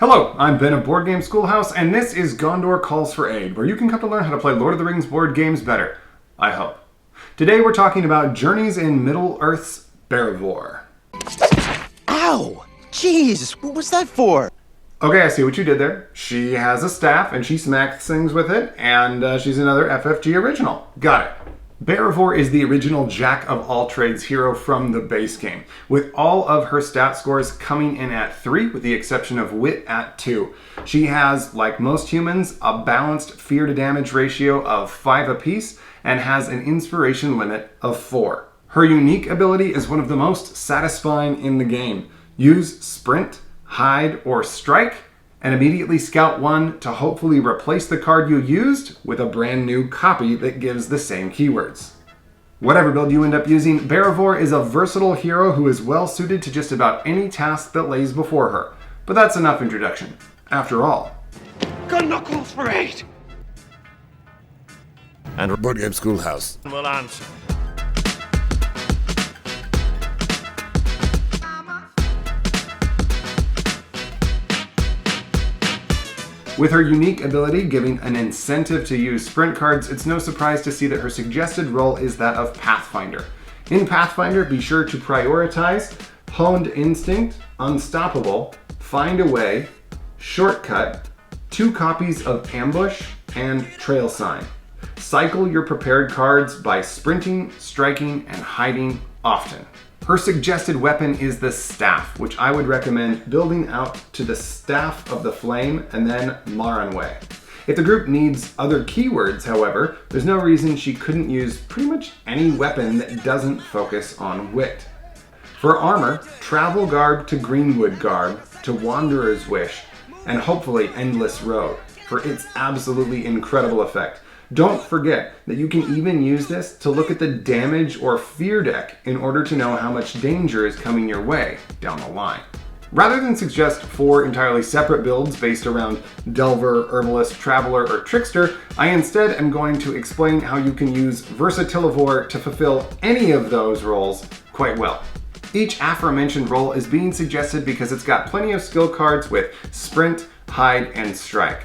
Hello, I'm Ben of Board Game Schoolhouse, and this is Gondor Calls for Aid, where you can come to learn how to play Lord of the Rings board games better. I hope. Today we're talking about Journeys in Middle-earth's Beravor. Ow! Jeez, what was that for? Okay, I see what you did there. She has a staff, and she smacks things with it, and she's another FFG original. Got it. Beravor is the original jack-of-all-trades hero from the base game, with all of her stat scores coming in at 3, with the exception of wit at 2. She has, like most humans, a balanced fear-to-damage ratio of 5 apiece, and has an inspiration limit of 4. Her unique ability is one of the most satisfying in the game. Use Sprint, Hide, or Strike, and immediately scout one to hopefully replace the card you used with a brand new copy that gives the same keywords. Whatever build you end up using, Beravor is a versatile hero who is well suited to just about any task that lays before her. But that's enough introduction. After all, Gondor Calls for aid! And Board Game Schoolhouse Will answer. with her unique ability giving an incentive to use sprint cards, it's no surprise to see that her suggested role is that of Pathfinder. In Pathfinder, be sure to prioritize Honed Instinct, Unstoppable, Find a Way, Shortcut, 2 copies of Ambush, and Trail Sign. Cycle your prepared cards by sprinting, striking, and hiding often. Her suggested weapon is the Staff, which I would recommend building out to the Staff of the Flame and then Maranway. If the group needs other keywords, however, there's no reason she couldn't use pretty much any weapon that doesn't focus on wit. For armor, Travel Garb to Greenwood Garb to Wanderer's Wish, and hopefully Endless Road, for its absolutely incredible effect. Don't forget that you can even use this to look at the damage or fear deck in order to know how much danger is coming your way down the line. Rather than suggest 4 entirely separate builds based around Delver, Herbalist, Traveler, or Trickster, I instead am going to explain how you can use Versatilivore to fulfill any of those roles quite well. Each aforementioned role is being suggested because it's got plenty of skill cards with Sprint, Hide, and Strike.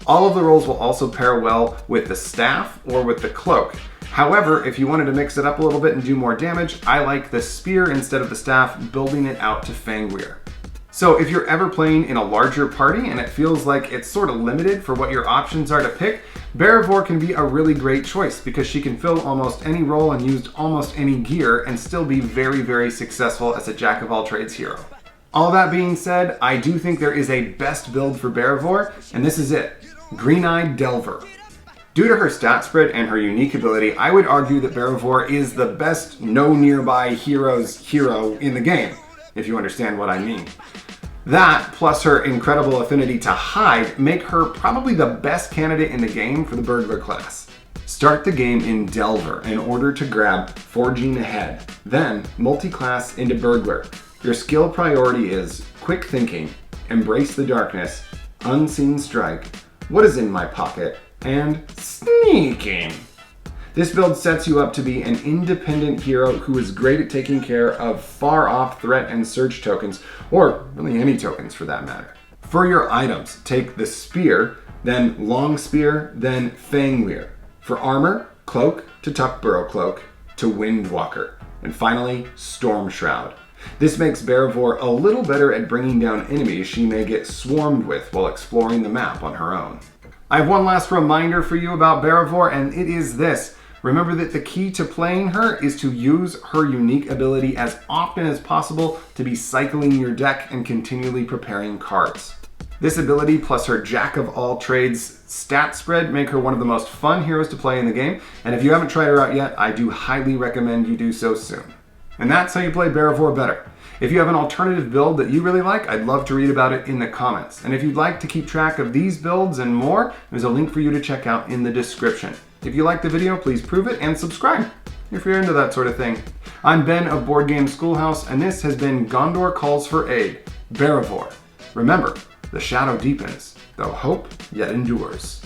All of the roles will also pair well with the Staff or with the Cloak. However, if you wanted to mix it up a little bit and do more damage, I like the Spear instead of the Staff, building it out to Fangweir. So if you're ever playing in a larger party and it feels like it's sort of limited for what your options are to pick, Beravor can be a really great choice because she can fill almost any role and use almost any gear and still be very, very successful as a jack-of-all-trades hero. All that being said, I do think there is a best build for Beravor, and this is it. Green-Eyed Delver. Due to her stat spread and her unique ability, I would argue that Beravor is the best no nearby hero's hero in the game, if you understand what I mean. That, plus her incredible affinity to hide, make her probably the best candidate in the game for the Burglar class. Start the game in Delver in order to grab Forging Ahead, then multi-class into Burglar. Your skill priority is Quick Thinking, Embrace the Darkness, Unseen Strike, What is in my pocket, and Sneaking. This build sets you up to be an independent hero who is great at taking care of far-off threat and search tokens, or really any tokens for that matter. For your items, take the Spear, then Long Spear, then Fangweir. For armor, Cloak to Tuckburrow Cloak to Windwalker, and finally Storm Shroud. This makes Beravor a little better at bringing down enemies she may get swarmed with while exploring the map on her own. I have one last reminder for you about Beravor, and it is this. Remember that the key to playing her is to use her unique ability as often as possible to be cycling your deck and continually preparing cards. This ability plus her jack-of-all-trades stat spread make her one of the most fun heroes to play in the game, and if you haven't tried her out yet, I do highly recommend you do so soon. And that's how you play Beravor better. If you have an alternative build that you really like, I'd love to read about it in the comments. And if you'd like to keep track of these builds and more, there's a link for you to check out in the description. If you liked the video, please prove it and subscribe if you're into that sort of thing. I'm Ben of Board Game Schoolhouse, and this has been Gondor Calls for Aid, Beravor. Remember, the shadow deepens, though hope yet endures.